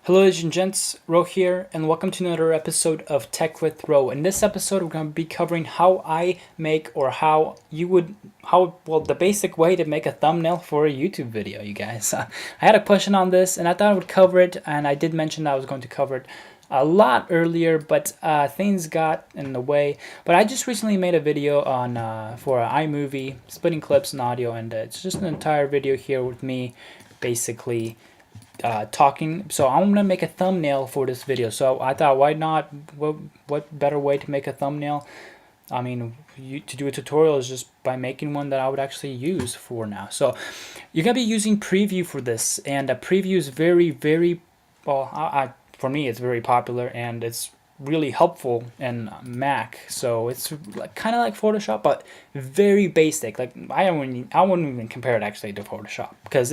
Hello ladies and gents, Ro here, and welcome to another episode of Tech with Ro. In this episode, we're going to be covering how I make, or the basic way to make a thumbnail for a YouTube video, you guys. I had a question on this, and I thought I would cover it, and I did mention that I was going to cover it a lot earlier, but things got in the way. But I just recently made a video on for iMovie, splitting clips and audio, and it's just an entire video here with me, basically talking. So I'm gonna make a thumbnail for this video. So I thought, why not? What better way to make a thumbnail? I mean, to do a tutorial is just by making one that I would actually use for now. So you're gonna be using Preview for this, and Preview is very well. For me, it's very popular and it's really helpful in Mac. So it's kind of like Photoshop, but very basic. Like I wouldn't even compare it actually to Photoshop, because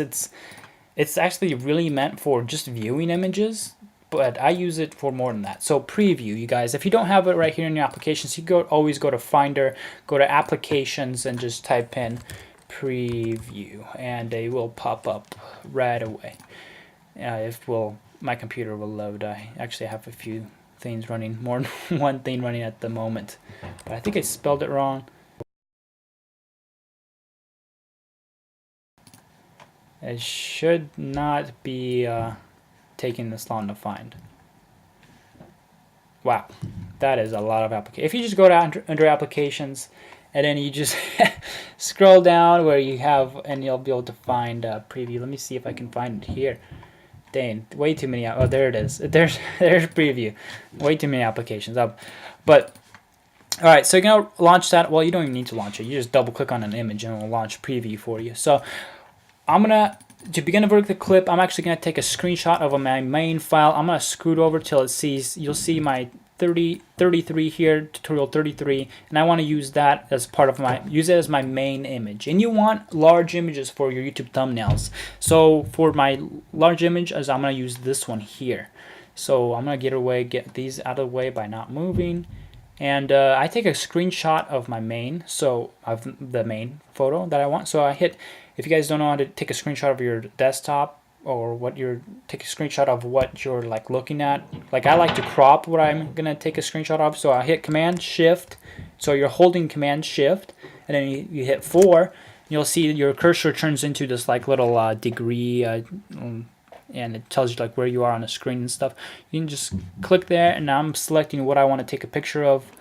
it's actually really meant for just viewing images, but I use it for more than that. So Preview, you guys, if you don't have it right here in your applications, you always go to Finder, go to Applications, and just type in Preview, and it will pop up right away. My computer will load. I actually have a few things running, more than one thing running at the moment, but I think I spelled it wrong. It should not be taking this long to find. Wow, that is a lot of applications. If you just go to under applications, and then you just scroll down where you have, and you'll be able to find Preview. Let me see if I can find it here. Dang, way too many. Oh, there it is. There's Preview. Way too many applications up. But all right, so you're gonna launch that. Well, you don't even need to launch it. You just double click on an image and it will launch Preview for you. So to begin to work the clip, I'm actually going to take a screenshot of my main file. I'm going to scoot over till you'll see my 33 here, tutorial 33, and I want to use that as part of use it as my main image. And you want large images for your YouTube thumbnails. So for my large image, I'm going to use this one here. So I'm going to get these out of the way by not moving. And I take a screenshot of my main, so of the main photo that I want. So if you guys don't know how to take a screenshot of your desktop, or take a screenshot of what you're like looking at. Like I like to crop what I'm gonna take a screenshot of. So I hit Command Shift. So you're holding Command Shift, and then you hit 4. You'll see your cursor turns into this like little degree. And it tells you like where you are on the screen and stuff. You can just click there, and now I'm selecting what I want to take a picture of,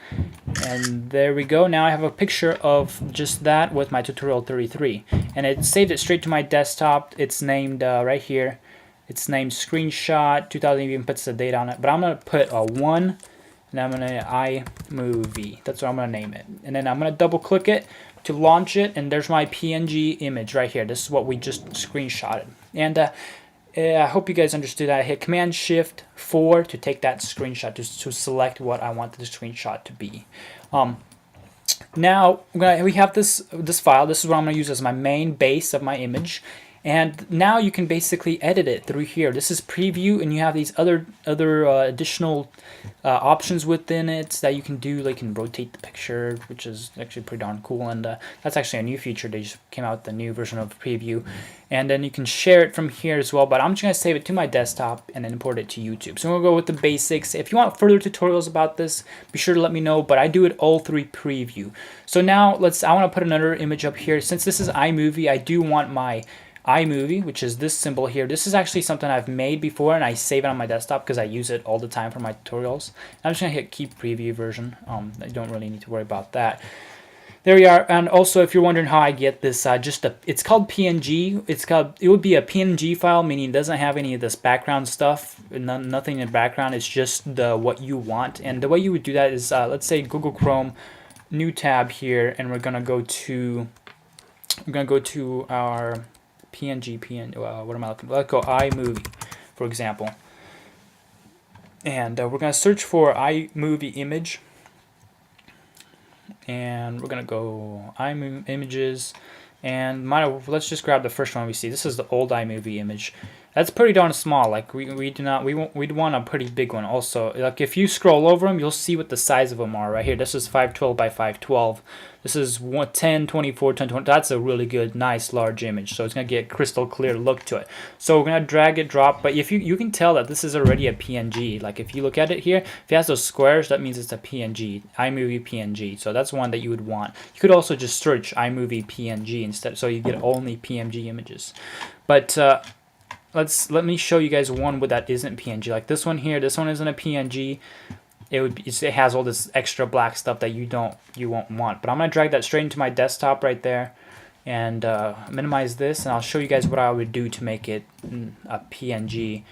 and there we go. Now I have a picture of just that with my tutorial 33, and it saved it straight to my desktop. It's named right here. It's named Screenshot 2000. Even puts the date on it, but I'm gonna put a 1, and I'm gonna iMovie. That's what I'm gonna name it, and then I'm gonna double click it to launch it, and there's my PNG image right here. This is what we just screenshotted, and I hope you guys understood that. I hit Command Shift 4 to take that screenshot, to select what I want the screenshot to be. Now we have this file. This is what I'm going to use as my main base of my image. And now you can basically edit it through here. This is Preview, and you have these other additional options within it that you can do. Like you can rotate the picture, which is actually pretty darn cool. And that's actually a new feature. They just came out with the new version of Preview. And then you can share it from here as well. But I'm just going to save it to my desktop and then import it to YouTube. So we'll go with the basics. If you want further tutorials about this, be sure to let me know. But I do it all through Preview. So now I want to put another image up here. Since this is iMovie, I do want my iMovie, which is this symbol here. This is actually something I've made before, and I save it on my desktop because I use it all the time for my tutorials. I'm just gonna hit Keep Preview Version. I don't really need to worry about that. There we are. And also, if you're wondering how I get this, it's called PNG. It would be a PNG file, meaning it doesn't have any of this background stuff, nothing in the background. It's just what you want. And the way you would do that is, let's say Google Chrome, new tab here, and we're gonna go to our PNG. What am I looking for? Let's go iMovie, for example. And we're going to search for iMovie image. And we're going to go iMovie images. And let's just grab the first one we see. This is the old iMovie image. That's pretty darn small. Like we'd want a pretty big one also. Like if you scroll over them, you'll see what the size of them are right here. This is 512 by 512. This is 1024 1020. That's a really good, nice, large image. So it's gonna get crystal clear look to it. So we're gonna drag it, drop. But if you can tell that this is already a PNG. Like if you look at it here, if it has those squares, that means it's a PNG, iMovie PNG. So that's one that you would want. You could also just search iMovie PNG instead, so you get only PNG images. But let me show you guys one that isn't PNG. Like this one here. This one isn't a PNG. It has all this extra black stuff that you won't want. But I'm gonna drag that straight into my desktop right there, and minimize this, and I'll show you guys what I would do to make it a PNG.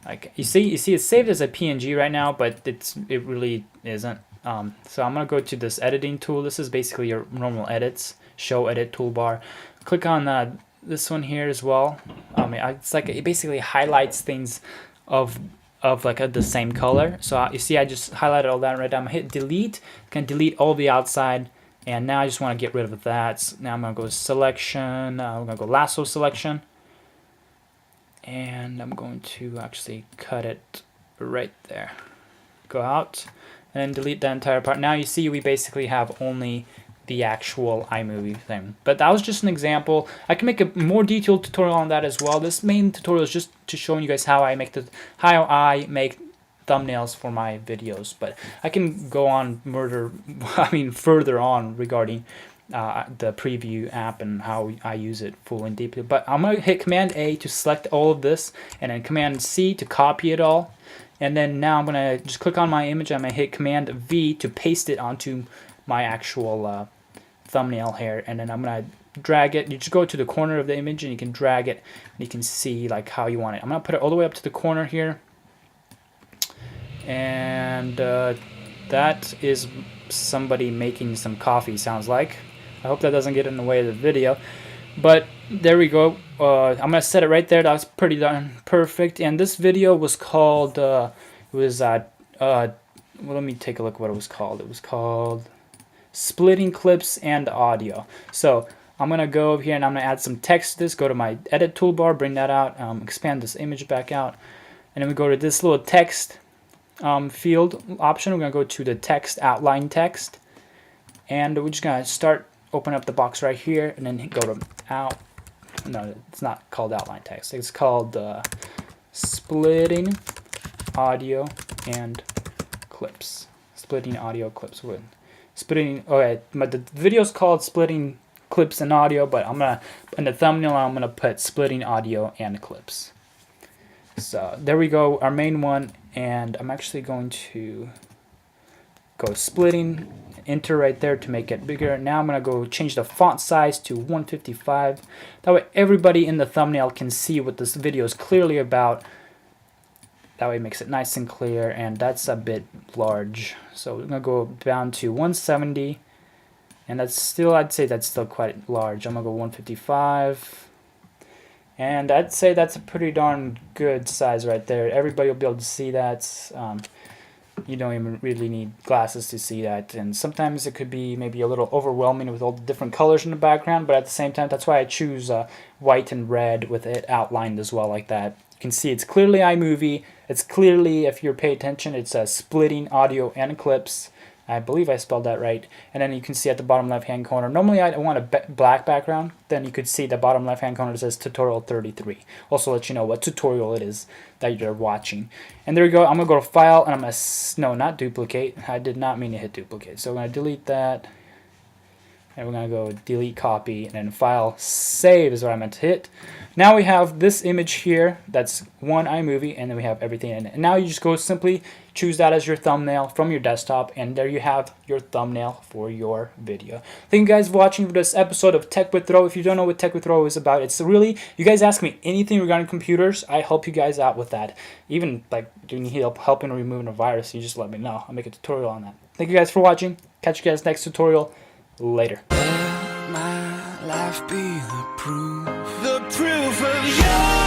Like you see it's saved as a PNG right now, but it really isn't. So I'm gonna go to this editing tool. This is basically your normal edits, show edit toolbar. Click on this one here as well. It's like it basically highlights things of like the same color. So you see I just highlighted all that right now. I'm gonna hit delete. Can delete all the outside, and now I just want to get rid of that. So now I'm gonna go selection. I'm gonna go lasso selection, and I'm going to actually cut it right there. Go out and then delete the entire part. Now you see we basically have only the actual iMovie thing. But that was just an example. I can make a more detailed tutorial on that as well. This main tutorial is just to showing you guys how I make thumbnails for my videos. But I can go on further on regarding the preview app and how I use it full and deeply. But I'm gonna hit Command A to select all of this, and then Command C to copy it all. And then now I'm gonna just click on my image. I'm gonna hit Command V to paste it onto my actual thumbnail here, and then I'm gonna drag it. You just go to the corner of the image and you can drag it, and you can see like how you want it. I'm gonna put it all the way up to the corner here, and that is somebody making some coffee, sounds like. I hope that doesn't get in the way of the video, but there we go. I'm gonna set it right there. That's pretty darn perfect. And this video was called well, let me take a look what it was called. It was called Splitting Clips and Audio. So I'm gonna go over here and I'm gonna add some text to this. Go to my edit toolbar, bring that out, expand this image back out, and then we go to this little text field option. We're gonna go to the text, outline text, and we're just gonna start open up the box right here, and then go to out. No, it's not called outline text. It's called splitting audio and clips. Splitting audio clips with. Splitting. Okay, but the video is called Splitting Clips and Audio, but I'm gonna in the thumbnail I'm gonna put Splitting Audio and Clips. So there we go, our main one, and I'm actually going to go splitting, enter right there to make it bigger. Now I'm gonna go change the font size to 155. That way everybody in the thumbnail can see what this video is clearly about. That way it makes it nice and clear, and that's a bit large. So we're gonna go down to 170, and that's still, I'd say that's still quite large. I'm gonna go 155, and I'd say that's a pretty darn good size right there. Everybody will be able to see that. You don't even really need glasses to see that, and sometimes it could be maybe a little overwhelming with all the different colors in the background, but at the same time, that's why I choose white and red with it outlined as well like that. You can see it's clearly iMovie. It's clearly, if you pay attention, it's splitting audio and clips. I believe I spelled that right. And then you can see at the bottom left-hand corner. Normally I want a black background. Then you could see the bottom left-hand corner says tutorial 33. Also let you know what tutorial it is that you're watching. And there we go. I'm going to go to File, and I'm going to, no, not duplicate. I did not mean to hit duplicate. So I'm going to delete that. And we're going to go delete copy, and then File, Save is what I meant to hit. Now we have this image here that's one iMovie, and then we have everything in it. And now you just go simply choose that as your thumbnail from your desktop, and there you have your thumbnail for your video. Thank you guys for watching this episode of Tech with Ro. If you don't know what Tech with Ro is about, it's really, you guys ask me anything regarding computers, I help you guys out with that. Even like you need help in removing a virus, you just let me know. I'll make a tutorial on that. Thank you guys for watching. Catch you guys next tutorial. Later. Let my life be the proof of you.